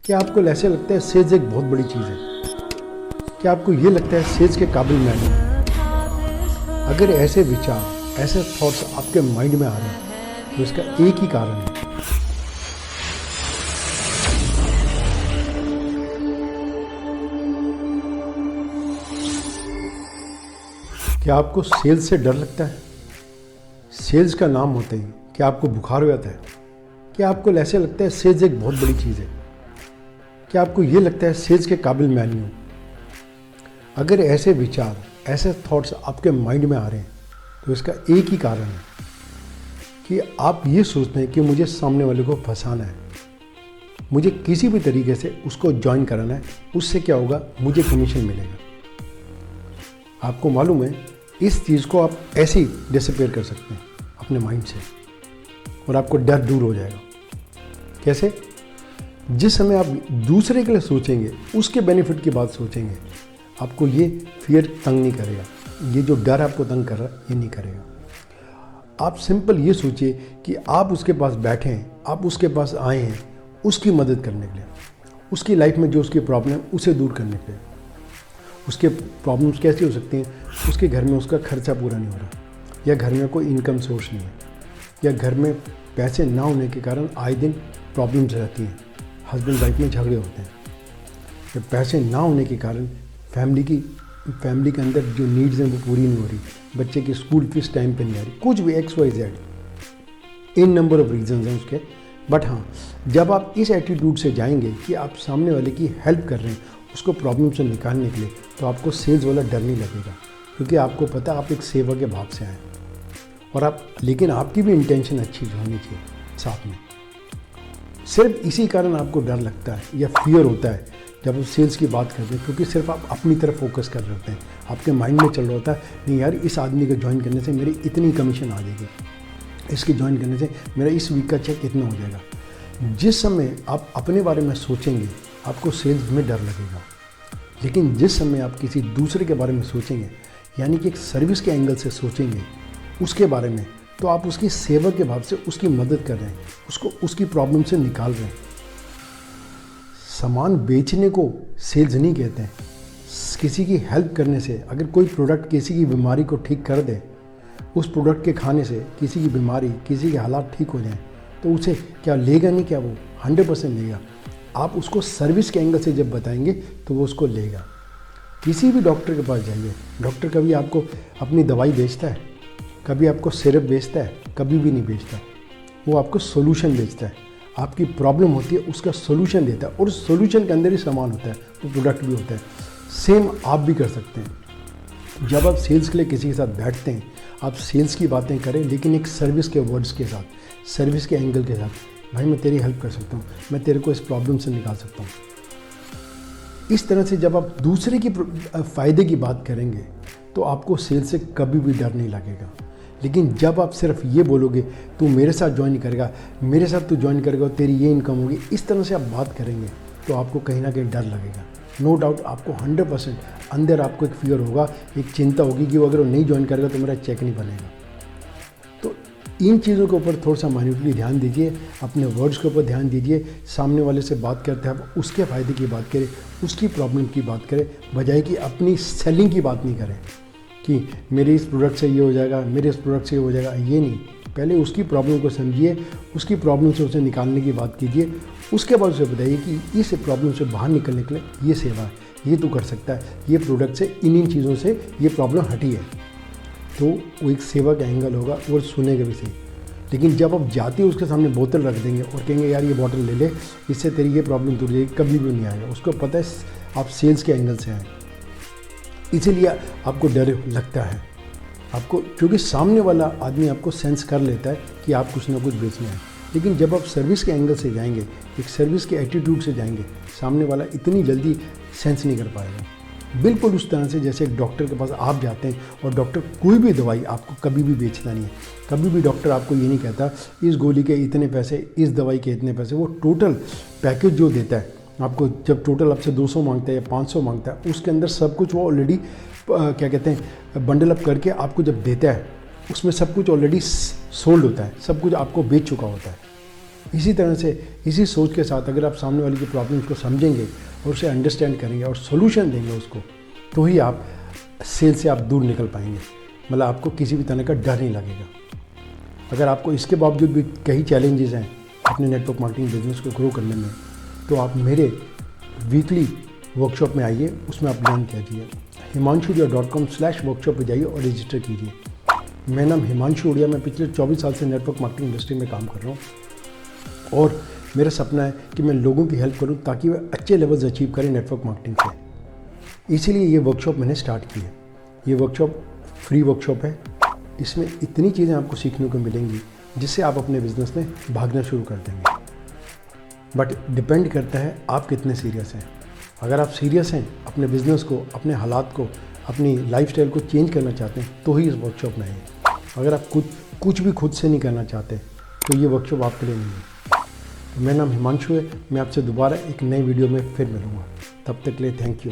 क्या आपको ऐसे लगता है सेल्स एक बहुत बड़ी चीज़ है? क्या आपको ये लगता है सेल्स के काबिल मैं नहीं? अगर ऐसे विचार, ऐसे थॉट्स आपके माइंड में आ रहे हैं तो इसका एक ही कारण है। क्या आपको सेल्स से डर लगता है? सेल्स का नाम होते ही क्या आपको बुखार हो जाता है? क्या आपको ऐसे लगता है सेल्स एक बहुत बड़ी चीज़ है? क्या आपको ये लगता है सेल्स के काबिल मैं नहीं हूँ? अगर ऐसे विचार, ऐसे थॉट्स आपके माइंड में आ रहे हैं तो इसका एक ही कारण है कि आप ये सोचते हैं कि मुझे सामने वाले को फंसाना है, मुझे किसी भी तरीके से उसको ज्वाइन कराना है, उससे क्या होगा, मुझे कमीशन मिलेगा। आपको मालूम है इस चीज़ को आप ऐसे ही डिसअपीयर कर सकते हैं अपने माइंड से और आपको डर दूर हो जाएगा। कैसे? जिस समय आप दूसरे के लिए सोचेंगे, उसके बेनिफिट की बात सोचेंगे, आपको ये फियर तंग नहीं करेगा, ये जो डर आपको तंग कर रहा है ये नहीं करेगा। आप सिंपल ये सोचिए कि आप उसके पास बैठे हैं, आप उसके पास आए हैं उसकी मदद करने के लिए, उसकी लाइफ में जो उसकी प्रॉब्लम है उसे दूर करने के लिए। उसके प्रॉब्लम्स कैसी हो सकती हैं? उसके घर में उसका खर्चा पूरा नहीं हो रहा, या घर में कोई इनकम सोर्स नहीं है, या घर में पैसे ना होने के कारण आए दिन प्रॉब्लम्स रहती हैं, हस्बैंड वाइफ में झगड़े होते हैं, या पैसे ना होने के कारण फैमिली के अंदर जो नीड्स हैं वो पूरी नहीं हो रही, बच्चे की स्कूल फीस टाइम पे नहीं आ रही, कुछ भी XYZ in number of reasons हैं उसके। बट हाँ, जब आप इस एटीट्यूड से जाएंगे कि आप सामने वाले की हेल्प कर रहे हैं उसको प्रॉब्लम से निकालने के लिए, तो आपको सेल्स वाला डर नहीं लगेगा, क्योंकि आपको पता आप एक सेवा के भाव से आए और आप, लेकिन आपकी भी इंटेंशन अच्छी होनी चाहिए साथ में। सिर्फ इसी कारण आपको डर लगता है या फियर होता है जब आप सेल्स की बात करते हैं, क्योंकि सिर्फ आप अपनी तरफ फोकस कर रहे होते हैं, आपके माइंड में चल रहा होता है नहीं यार, इस आदमी को ज्वाइन करने से मेरी इतनी कमीशन आ जाएगी, इसकी ज्वाइन करने से मेरा इस वीक का चेक इतना हो जाएगा। जिस समय आप अपने बारे में सोचेंगे आपको सेल्स में डर लगेगा, लेकिन जिस समय आप किसी दूसरे के बारे में सोचेंगे, यानी कि एक सर्विस के एंगल से सोचेंगे उसके बारे में, तो आप उसकी सेवा के भाव से उसकी मदद कर रहे हैं, उसको उसकी प्रॉब्लम से निकाल रहे हैं। सामान बेचने को सेल्स नहीं कहते हैं, किसी की हेल्प करने से, अगर कोई प्रोडक्ट किसी की बीमारी को ठीक कर दे, उस प्रोडक्ट के खाने से किसी की बीमारी, किसी के हालात ठीक हो जाएं, तो उसे क्या लेगा नहीं? क्या वो 100% लेगा। आप उसको सर्विस के एंगल से जब बताएंगे तो वो उसको लेगा। किसी भी डॉक्टर के पास जाइए, डॉक्टर कभी आपको अपनी दवाई बेचता है? कभी आपको सिरप बेचता है? कभी भी नहीं बेचता। वो आपको सोल्यूशन बेचता है, आपकी प्रॉब्लम होती है उसका सोल्यूशन देता है, और उस सोल्यूशन के अंदर ही सामान होता है, वो प्रोडक्ट भी होता है। सेम आप भी कर सकते हैं। जब आप सेल्स के लिए किसी के साथ बैठते हैं, आप सेल्स की बातें करें, लेकिन एक सर्विस के वर्ड्स के साथ, सर्विस के एंगल के साथ। भाई मैं तेरी हेल्प कर सकता हूँ, मैं तेरे को इस प्रॉब्लम से निकाल सकता हूँ। इस तरह से जब आप दूसरे की फ़ायदे की बात करेंगे तो आपको सेल्स से कभी भी डर नहीं लगेगा। लेकिन जब आप सिर्फ ये बोलोगे तू मेरे साथ ज्वाइन करेगा, मेरे साथ तू ज्वाइन करेगा और तेरी ये इनकम होगी, इस तरह से आप बात करेंगे तो आपको कहीं ना कहीं डर लगेगा। नो डाउट आपको 100% अंदर आपको एक फियर होगा, एक चिंता होगी कि वो अगर वो नहीं ज्वाइन करेगा तो मेरा चेक नहीं बनेगा। तो इन चीज़ों के ऊपर थोड़ा सा माइन्यूटली ध्यान दीजिए, अपने वर्ड्स के ऊपर ध्यान दीजिए। सामने वाले से बात करते हैं आप उसके फ़ायदे की बात करें, उसकी प्रॉब्लम की बात करें, बजाय कि अपनी सेलिंग की बात नहीं करें कि मेरे इस प्रोडक्ट से ये हो जाएगा, मेरे इस प्रोडक्ट से ये हो जाएगा। ये नहीं, पहले उसकी प्रॉब्लम को समझिए, उसकी प्रॉब्लम से उसे निकालने की बात कीजिए, उसके बाद उसे बताइए कि इस प्रॉब्लम से बाहर निकलने के लिए ये सेवा है, ये तू कर सकता है, ये प्रोडक्ट से इन चीज़ों से ये प्रॉब्लम हटी है। तो वो एक सेवा का एंगल होगा और सुनेगा भी सही। लेकिन जब आप जाते हो उसके सामने बोतल रख देंगे और कहेंगे यार ये बोतल ले ले, इससे तेरी ये प्रॉब्लम दूर जाएगी, कभी भी नहीं आएगा। उसको पता है आप सेल्स के एंगल से आए, इसीलिए आपको डर लगता है आपको, क्योंकि सामने वाला आदमी आपको सेंस कर लेता है कि आप कुछ ना कुछ बेचना है। लेकिन जब आप सर्विस के एंगल से जाएंगे, एक सर्विस के एटीट्यूड से जाएंगे, सामने वाला इतनी जल्दी सेंस नहीं कर पाएगा। बिल्कुल उस तरह से जैसे एक डॉक्टर के पास आप जाते हैं और डॉक्टर कोई भी दवाई आपको कभी भी बेचता नहीं है, कभी भी डॉक्टर आपको ये नहीं कहता इस गोली के इतने पैसे, इस दवाई के इतने पैसे। वो टोटल पैकेज जो देता है आपको, जब टोटल आपसे 200 मांगता है या 500 मांगता है, उसके अंदर सब कुछ वो ऑलरेडी क्या कहते हैं बंडल अप करके आपको जब देता है, उसमें सब कुछ ऑलरेडी सोल्ड होता है, सब कुछ आपको बेच चुका होता है। इसी तरह से इसी सोच के साथ अगर आप सामने वाली की प्रॉब्लम्स को समझेंगे और उसे अंडरस्टैंड करेंगे और सोल्यूशन देंगे उसको, तो ही आप सेल से आप दूर निकल पाएंगे। मतलब आपको किसी भी तरह का डर नहीं लगेगा। अगर आपको इसके बावजूद भी कई चैलेंजेस हैं अपने नेटवर्क मार्केटिंग बिजनेस को ग्रो करने में, तो आप मेरे वीकली वर्कशॉप में आइए, उसमें आप ज्वाइन कीजिए। himanshuria.com/workshop पे जाइए और रजिस्टर कीजिए। मेरा नाम हिमांशु उड़िया, मैं पिछले 24 साल से नेटवर्क मार्केटिंग इंडस्ट्री में काम कर रहा हूँ और मेरा सपना है कि मैं लोगों की हेल्प करूँ ताकि वे अच्छे लेवल्स अचीव करें नेटवर्क मार्केटिंग से। इसीलिए ये वर्कशॉप मैंने स्टार्ट की है। ये वर्कशॉप फ्री वर्कशॉप है। इसमें इतनी चीज़ें आपको सीखने को मिलेंगी जिससे आप अपने बिजनेस में भागना शुरू कर देंगे। बट डिपेंड करता है आप कितने सीरियस हैं। अगर आप सीरियस हैं अपने बिजनेस को, अपने हालात को, अपनी लाइफस्टाइल को चेंज करना चाहते हैं तो ही इस वर्कशॉप में आइए। अगर आप कुछ भी खुद से नहीं करना चाहते तो ये वर्कशॉप आपके लिए नहीं है। तो मेरा नाम हिमांशु है। मैं आपसे दोबारा एक नई वीडियो में फिर मिलूँगा। तब तक के लिए थैंक यू।